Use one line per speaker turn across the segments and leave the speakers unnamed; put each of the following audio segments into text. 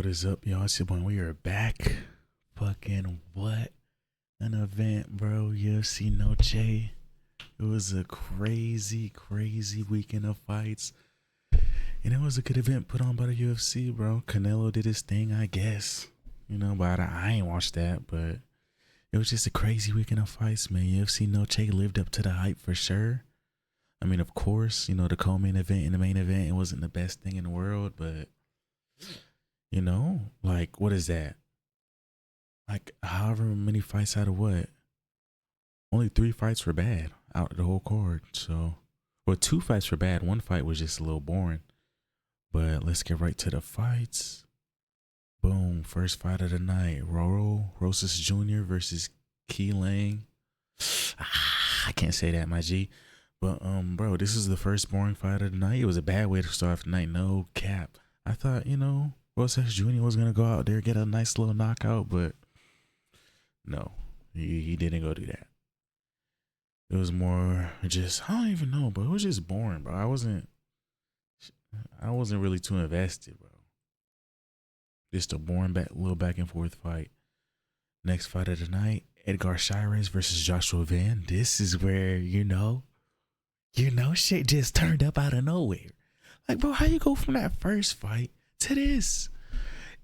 What is up, y'all? It's your boy. We are back. Fucking what an event, bro. UFC Noche. It was a crazy, crazy weekend of fights. And it was a good event put on by the UFC, bro. Canelo did his thing, I guess. But I ain't watched that, but it was just a crazy weekend of fights, man. UFC Noche lived up to the hype for sure. I mean, of course, the co-main event and the main event, it wasn't the best thing in the world, but like, what is that? Like, however many fights out of what? Only 3 fights were bad out of the whole card. So, well, 2 fights were bad. 1 fight was just a little boring. But let's get right to the fights. Boom. First fight of the night. Roro Rosas Jr. versus Key Lang. I can't say that, my G. But, bro, this is the first boring fight of the night. It was a bad way to start the night. No cap. I thought, Rosas Jr. was going to go out there, get a nice little knockout, but no, he didn't go do that. It was more just, I don't even know, but it was just boring, bro. I wasn't really too invested, bro. Just a boring little back and forth fight. Next fight of the night, Edgar Chairez versus Joshua Van. This is where, shit just turned up out of nowhere. Like, bro, how you go from that first fight to this?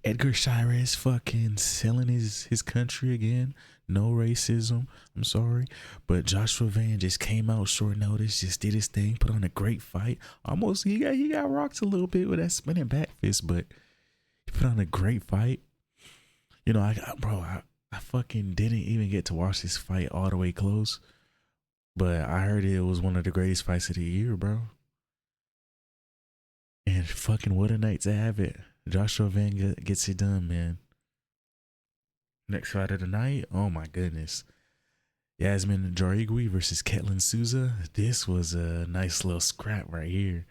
Edgar Chairez fucking selling his country again. No racism. I'm sorry. But Joshua Van just came out short notice, just did his thing, put on a great fight. Almost he got rocked a little bit with that spinning back fist, but he put on a great fight. I fucking didn't even get to watch this fight all the way close. But I heard it was one of the greatest fights of the year, bro. And fucking what a night to have it. Joshua Van gets it done, man. Next fight of the night, oh my goodness. Yasmin Jauregui versus Ketlin Souza. This was a nice little scrap right here.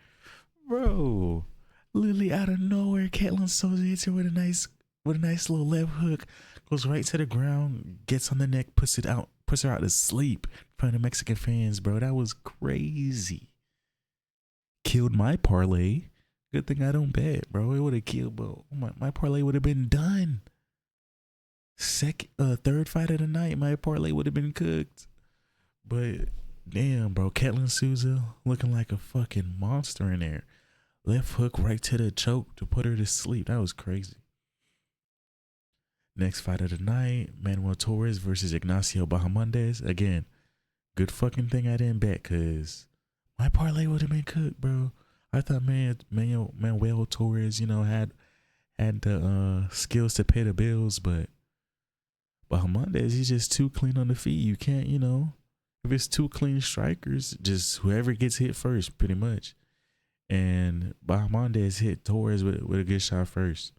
Bro, literally out of nowhere, Ketlin Souza hits her with a nice little left hook. Goes right to the ground, gets on the neck, puts her out to sleep in front of the Mexican fans, bro. That was crazy. Killed my parlay. Good thing I don't bet, bro. It would have killed, bro. My parlay would have been done. Third fight of the night, my parlay would have been cooked. But damn, bro, Ketlin Souza looking like a fucking monster in there. Left hook right to the choke to put her to sleep. That was crazy. Next fight of the night, Manuel Torres versus Ignacio Bahamondes. Again, good fucking thing I didn't bet, cause my parlay would have been cooked, bro. I thought Manuel Torres, had the skills to pay the bills, but Bahamondes, he's just too clean on the feet. You can't, if it's 2 clean strikers, just whoever gets hit first, pretty much. And Bahamondes hit Torres with a good shot first.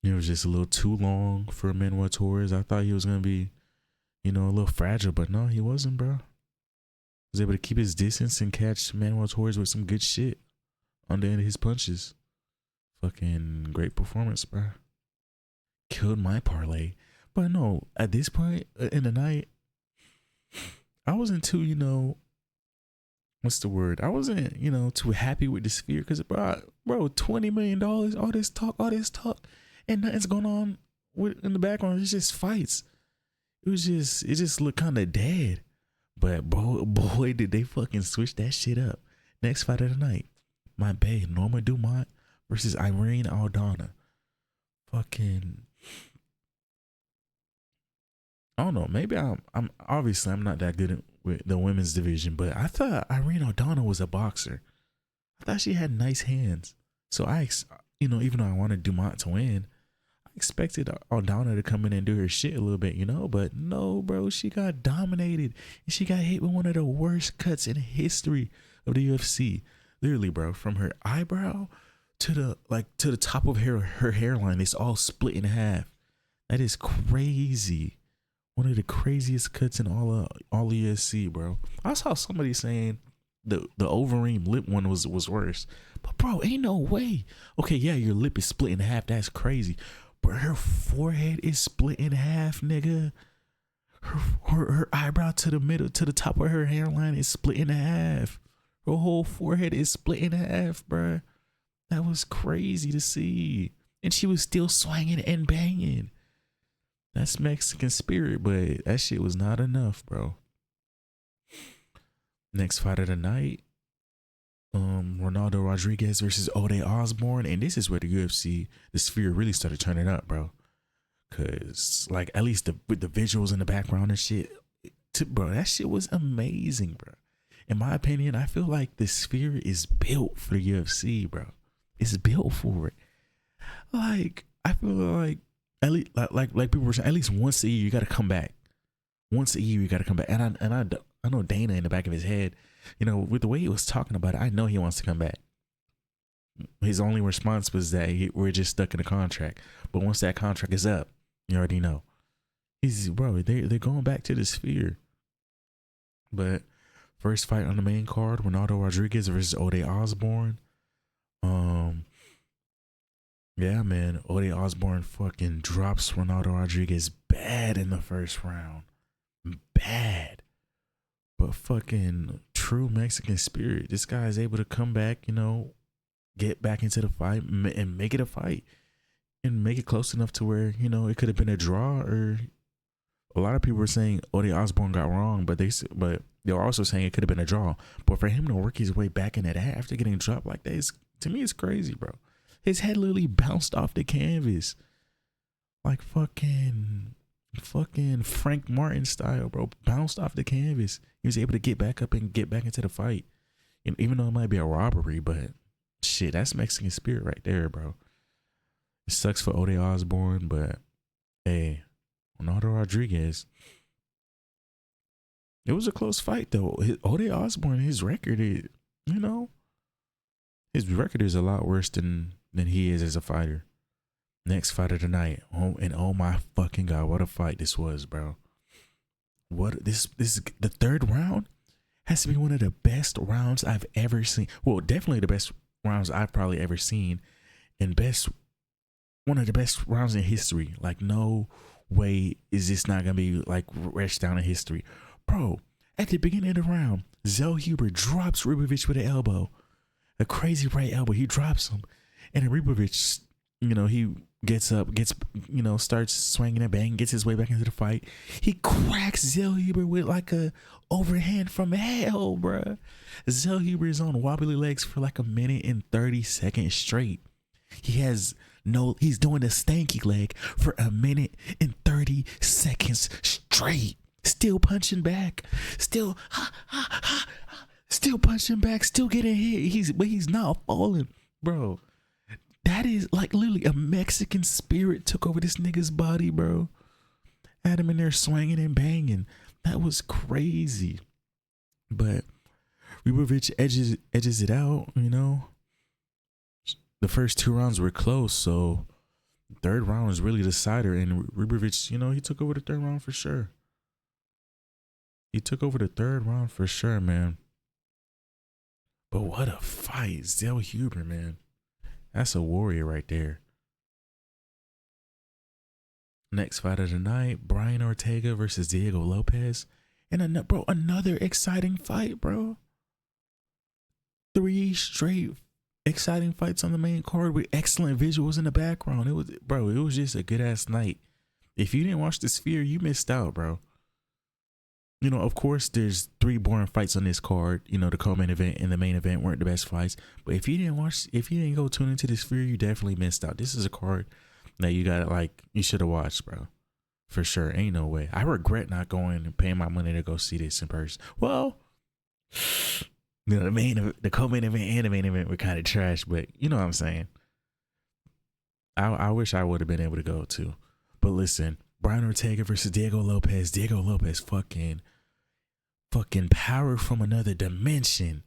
It was just a little too long for Manuel Torres. I thought he was gonna be, a little fragile, but no, he wasn't, bro. Was able to keep his distance and catch Manuel Torres with some good shit on the end of his punches. Fucking great performance, bro. Killed my parlay. But no, at this point in the night, I wasn't too, what's the word? I wasn't, too happy with this fear because, bro, $20 million, all this talk, and nothing's going on in the background. It's just fights. It just looked kind of dead. But boy, did they fucking switch that shit up. Next fight of the night, my bae Norma Dumont versus Irene Aldana. Fucking, I don't know. Maybe I'm obviously I'm not that good with the women's division, but I thought Irene Aldana was a boxer. I thought she had nice hands. So even though I wanted Dumont to win, I expected Aldana to come in and do her shit a little bit, but no, bro, she got dominated and she got hit with one of the worst cuts in the history of the UFC. Literally, bro, from her eyebrow to the top of her hairline, it's all split in half. That is crazy. One of the craziest cuts in all of UFC, bro. I saw somebody saying the Overeem lip one was worse, but bro, ain't no way. Okay, yeah, your lip is split in half. That's crazy. But her forehead is split in half, nigga. Her eyebrow to the top of her hairline is split in half. Her whole forehead is split in half, bruh. That was crazy to see. And she was still swinging and banging. That's Mexican spirit, but that shit was not enough, bro. Next fight of the night, Ronaldo Rodriguez versus Ode Osborne, and this is where the UFC, the Sphere, really started turning up, bro. Cause like at least with the visuals in the background and shit, bro, that shit was amazing, bro. In my opinion, I feel like the Sphere is built for the UFC, bro. It's built for it. Like I feel like at least like people were saying, at least once a year you got to come back. Once a year you got to come back. And I know Dana in the back of his head, you know, with the way he was talking about it, I know he wants to come back. His only response was that we're just stuck in a contract. But once that contract is up, you already know. They're going back to the Sphere. But first fight on the main card, Ronaldo Rodriguez versus Ode Osborne. Yeah, man, Ode Osborne fucking drops Ronaldo Rodriguez bad in the first round. Bad. But fucking true Mexican spirit. This guy is able to come back, you know, get back into the fight and make it a fight. And make it close enough to where, you know, it could have been a draw. Or a lot of people were saying Ode Osborne got wrong, but they were also saying it could have been a draw. But for him to work his way back in that after getting dropped like that, to me, it's crazy, bro. His head literally bounced off the canvas. Like fucking Frank Martin style, bro. Bounced off the canvas. He was able to get back up and get back into the fight. And even though it might be a robbery, but shit, that's Mexican spirit right there, bro. It sucks for Ode Osborne, but hey, Ronaldo Rodriguez. It was a close fight though. Ode Osborne, his record is, you know, his record is a lot worse than he is as a fighter. Next fight of the night. Oh my fucking God, what a fight this was, bro. What this is the third round has to be one of the best rounds I've ever seen. Well, definitely the best rounds I've probably ever seen. And one of the best rounds in history. Like, no way is this not gonna be like rushed down in history. Bro, at the beginning of the round, Zell Huber drops Ribovic with an elbow. A crazy right elbow. He drops him. And then Ribovic, you know, he gets up, starts swinging and banging, gets his way back into the fight. He cracks Zell Huber with like a overhand from hell, bruh. Zell Huber is on wobbly legs for like a minute and 30 seconds straight. He's doing the stanky leg for a minute and 30 seconds straight. Still punching back. Still punching back, still getting hit. But he's not falling, bro. That is like literally a Mexican spirit took over this nigga's body, bro. Had him in there swinging and banging. That was crazy. But Ribovic edges it out, you know. The first two rounds were close, so the third round was really the decider. And Ribovic, you know, he took over the third round for sure. Man. But what a fight. Zell Huber, man. That's a warrior right there. Next fight of the night, Brian Ortega versus Diego Lopez. And another exciting fight, bro. 3 straight exciting fights on the main card with excellent visuals in the background. It was just a good ass night. If you didn't watch the Sphere, you missed out, bro. You know, of course, there's 3 boring fights on this card. You know, the co-main event and the main event weren't the best fights. But if you didn't go tune into the Sphere, you definitely missed out. This is a card that you should have watched, bro. For sure. Ain't no way. I regret not going and paying my money to go see this in person. Well, you know, the co-main event and the main event were kind of trash, but you know what I'm saying. I wish I would have been able to go too. But listen, Brian Ortega versus Diego Lopez. Diego Lopez fucking power from another dimension.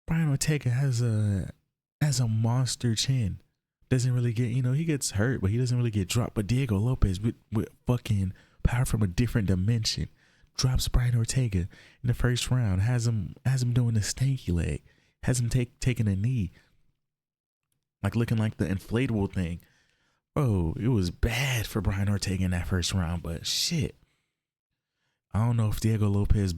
Brian Ortega has a monster chin. Doesn't really get, you know, he gets hurt, but he doesn't really get dropped. But Diego Lopez with fucking power from a different dimension drops Brian Ortega in the first round. Has him doing the stanky leg. Has him taking a knee, like looking like the inflatable thing. Bro, it was bad for Brian Ortega in that first round. But shit, I don't know if Diego Lopez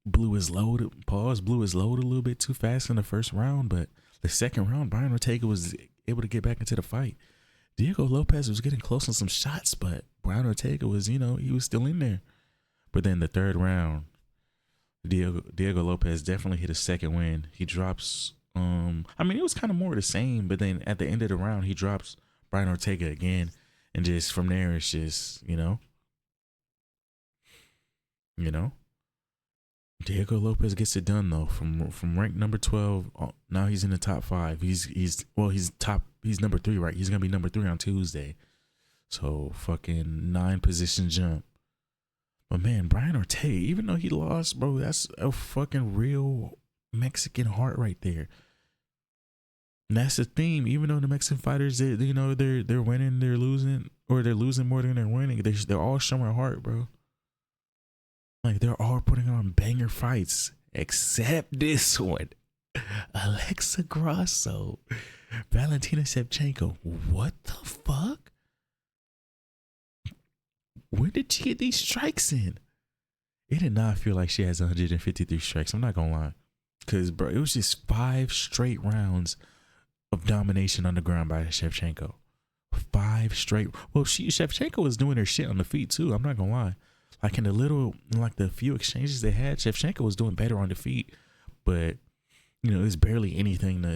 blew his load a little bit too fast in the first round, but The second round, Brian Ortega was able to get back into the fight. Diego Lopez was getting close on some shots, but Brian Ortega was, he was still in there. But then the third round, Diego Lopez definitely hit a second win. He drops, it was kind of more the same, but then at the end of the round, he drops Brian Ortega again. And just from there, it's just, Diego Lopez gets it done though. From rank number 12, now he's in the top 5. He's number 3, right? He's gonna be number 3 on Tuesday. So fucking 9 position jump. But man, Brian Ortega, even though he lost, bro, that's a fucking real Mexican heart right there. And that's the theme. Even though the Mexican fighters, they're winning, they're losing, or they're losing more than they're winning. They're all showing heart, bro. Like they're all putting on banger fights, except this one. Alexa Grasso, Valentina Shevchenko. What the fuck? When did she get these strikes in? It did not feel like she has 153 strikes. I'm not gonna lie, cause bro, it was just 5 straight rounds of domination on the ground by Shevchenko. 5 straight. Well, Shevchenko was doing her shit on the feet too. I'm not gonna lie. Like the few exchanges they had, Shevchenko was doing better on the feet, but it's barely anything to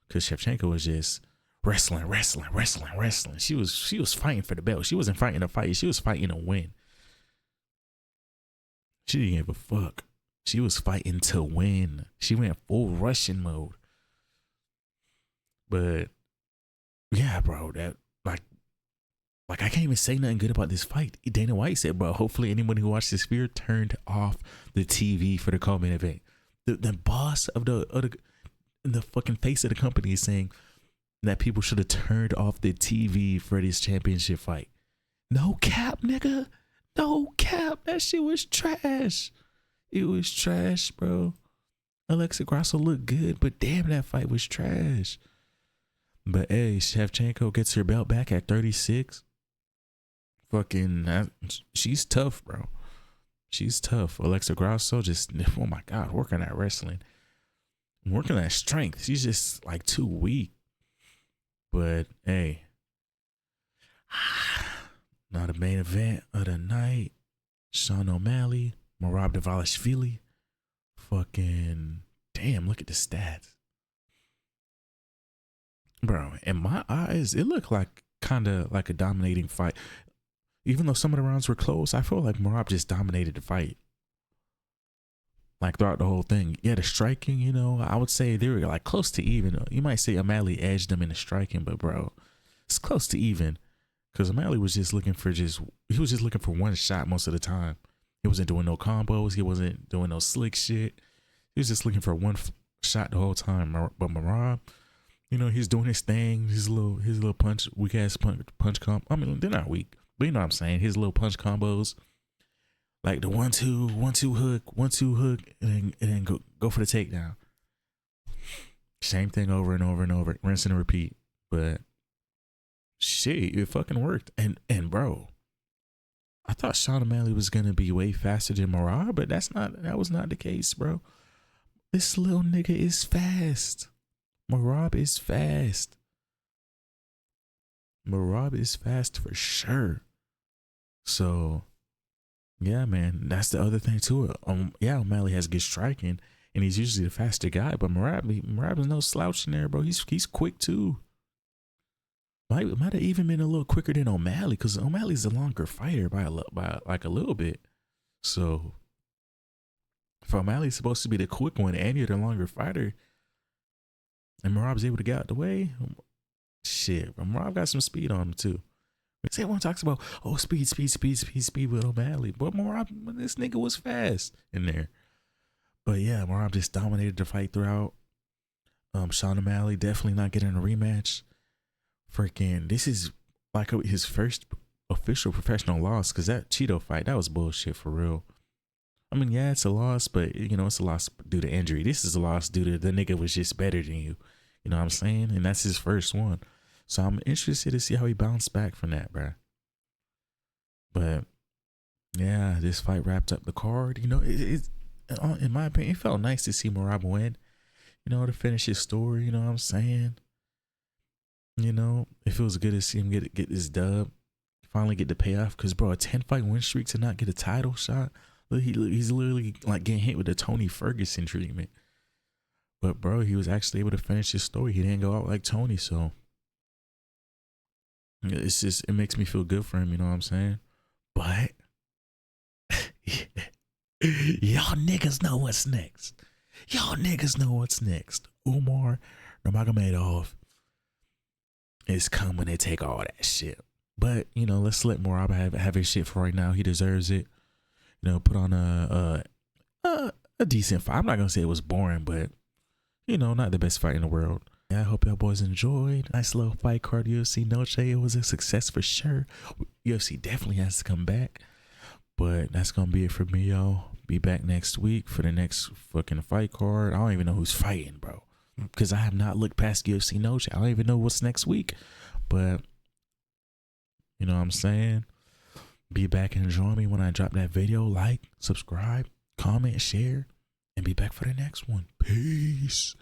because Shevchenko was just wrestling. She was fighting for the belt. She wasn't fighting a fight. She was fighting a win. She didn't give a fuck. She was fighting to win. She went full Russian mode. But yeah, bro, that like I can't even say nothing good about this fight. Dana White said, bro, hopefully anyone who watched this Sphere turned off the TV for the co-main event. The boss of the fucking face of the company is saying that people should have turned off the TV for this championship fight. No cap, nigga. No cap. That shit was trash. It was trash, bro. Alexa Grasso looked good, but damn, that fight was trash. But hey, Shevchenko gets her belt back at 36. She's tough, bro. She's tough. Alexa Grasso just, oh my God, working at wrestling. Working at strength. She's just like too weak. But hey, now the main event of the night, Sean O'Malley, Merab Dvalishvili. Fucking damn, look at the stats. Bro, in my eyes, it looked like kind of like a dominating fight. Even though some of the rounds were close, I feel like Merab just dominated the fight. Like throughout the whole thing. Yeah, the striking, I would say they were like close to even. You might say O'Malley edged them in the striking, but bro, it's close to even. Because O'Malley was just looking for one shot most of the time. He wasn't doing no combos. He wasn't doing no slick shit. He was just looking for one shot the whole time. But Merab, he's doing his thing, his little punch, weak ass punch combo. I mean, they're not weak, but you know what I'm saying. His little punch combos, like the 1-2 hook, and then go for the takedown. Same thing over and over and over, rinse and repeat. But shit, it fucking worked. And bro, I thought Sean O'Malley was gonna be way faster than Merab, but that was not the case, bro. This little nigga is fast. Merab is fast. Merab is fast for sure. So, yeah, man, that's the other thing too. Yeah, O'Malley has good striking, and he's usually the faster guy. But Merab is no slouch in there, bro. He's quick too. Might have even been a little quicker than O'Malley, because O'Malley's a longer fighter by like a little bit. So, if O'Malley's supposed to be the quick one and you're the longer fighter, and Merab's able to get out the way, shit, Merab got some speed on him too. Everyone talks about, speed with O'Malley. But Merab, this nigga was fast in there. But yeah, Merab just dominated the fight throughout. Sean O'Malley definitely not getting a rematch. Freaking, this is like his first official professional loss, because that Cheeto fight, that was bullshit for real. I mean, yeah, it's a loss, but it's a loss due to injury. This is a loss due to the nigga was just better than you. You know what I'm saying? And that's his first one. So I'm interested to see how he bounced back from that, bro. But yeah, this fight wrapped up the card. In my opinion, it felt nice to see Merab win. to finish his story. You know what I'm saying? It feels good to see him get this dub, finally get the payoff. Cause bro, a 10-fight win streak to not get a title shot. He's literally like getting hit with the Tony Ferguson treatment. But bro, he was actually able to finish his story. He didn't go out like Tony, so it makes me feel good for him. You know what I'm saying? But y'all niggas know what's next. Y'all niggas know what's next. Umar Nurmagomedov is coming to take all that shit. But let's let Morab have his shit for right now. He deserves it. Put on a decent fight. I'm not gonna say it was boring, but not the best fight in the world. Yeah, I hope y'all boys enjoyed. Nice little fight card, UFC Noche. It was a success for sure. UFC definitely has to come back. But that's gonna be it for me, y'all. Be back next week for the next fucking fight card. I don't even know who's fighting, bro, because I have not looked past UFC Noche. I don't even know what's next week. But you know what I'm saying? Be back and join me when I drop that video. Like, subscribe, comment, share, and be back for the next one. Peace.